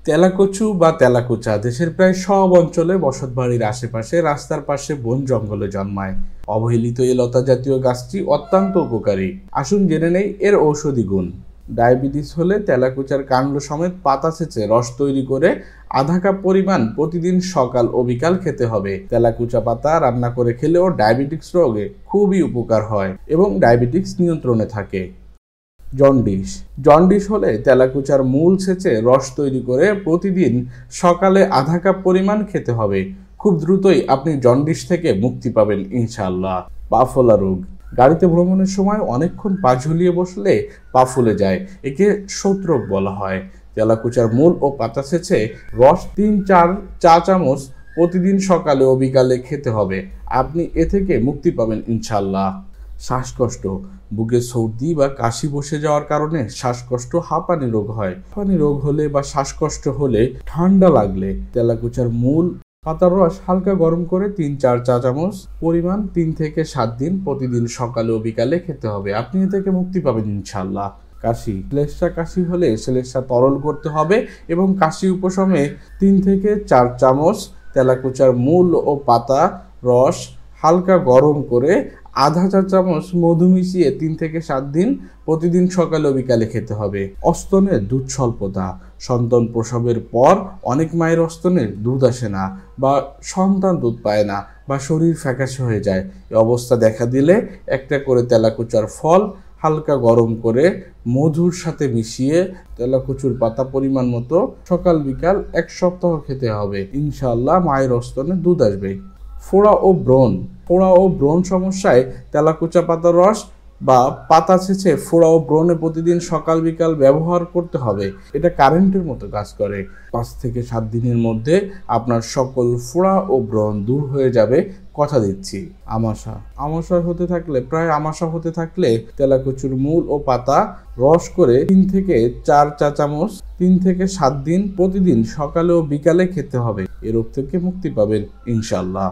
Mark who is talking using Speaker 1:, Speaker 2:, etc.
Speaker 1: তেলাকচু বা তেলাকুচা দেশের প্রায় সব অঞ্চলে বসতবাড়ির আশেপাশে রাস্তার পাশে বন জঙ্গলে জন্মায়। অবহেলিত এই লতা জাতীয় গাছটি অত্যন্ত উপকারী। আসুন জেনে নেই এর ঔষধি গুণ। ডায়াবেটিস হলে তেলাকুচার কাণ্ড সমেত পাতা ছেঁচে রস তৈরি করে আধা কাপ পরিমাণ প্রতিদিন সকাল ও বিকাল খেতে হবে। তেলাকুচা পাতা রান্না করে খেলেও ডায়াবেটিক্স রোগে খুবই উপকার হয় এবং ডায়াবেটিক্স নিয়ন্ত্রণে থাকে। জন্ডিস হলে তেলাকুচার মূল ছেঁচে রস তৈরি করে প্রতিদিন সকালে আধা কাপ পরিমাণ খেতে হবে। খুব দ্রুতই আপনি জন্ডিস থেকে মুক্তি পাবেন ইনশাআল্লাহ। পা ফোলা রোগ। গাড়িতে ভ্রমণের সময় অনেকক্ষণ পা ঝুলিয়ে বসলে পা ফুলে যায়, একে শোথরোগ বলা হয়। তেলাকুচার মূল ও পাতা ছেঁচে রস 3-4 চা চামচ প্রতিদিন সকালে ও বিকালে খেতে হবে। আপনি এ থেকে মুক্তি পাবেন ইনশাআল্লাহ। শ্বাসকষ্ট। বুকে সর্দি বা কাশি বসে যাওয়ার কারণে শ্বাসকষ্ট হাঁপানি রোগ হয়। হাঁপানি রোগ হলে বা শ্বাসকষ্ট হলে ঠান্ডা লাগলে তেলাকুচার মূল পাতার রস হালকা গরম করে 3-4 চা চামচ পরিমাণ 3 থেকে 7 দিন প্রতিদিন সকালে ও বিকালে খেতে হবে। আপনি এ থেকে মুক্তি পাবেন ইনশাআল্লাহ। কাশি। শ্লেষ্মা কাশি হলে শ্লেষ্মা তরল করতে হবে এবং কাশি উপশমে 3 থেকে 4 চামচ তেলাকুচার মূল ও পাতা রস হালকা গরম করে আধা চা চামচ মধু মিশিয়ে 3 থেকে 7 দিন প্রতিদিন সকালে ও বিকালে খেতে হবে। অস্তনে দুধ স্বল্পতা। সন্তান প্রসবের পর অনেক মায়ের অস্তনে দুধ আসে না বা সন্তান দুধ পায় না বা শরীর ফ্যাকাশে হয়ে যায়। এই অবস্থা দেখা দিলে একটা করে তেলাকুচার ফল হালকা গরম করে মধুর সাথে মিশিয়ে তেলাকুচুর পাতা পরিমাণ মতো সকাল বিকাল 1 সপ্তাহ খেতে হবে। ইনশাআল্লাহ মায়ের অস্তনে দুধ আসবে। ফোড়া ও ব্রণ সমস্যায় তেলাকুচা পাতার রস বা পাতা ছেঁচে ফোড়া ও ব্রণে প্রতিদিন সকাল বিকাল ব্যবহার করতে হবে। এটা কারেন্টের মতো কাজ করে। 5 থেকে 7 দিনের মধ্যে আপনার সকল ফোড়া ও ব্রণ দূর হয়ে যাবে, কথা দিচ্ছি। আমাশা হতে থাকলে তেলাকুচুর মূল ও পাতা রস করে 3 থেকে 4 চা চামচ 3 থেকে 7 দিন প্রতিদিন সকালে ও বিকালে খেতে হবে। এ রোগ থেকে মুক্তি পাবেন ইনশাআল্লাহ।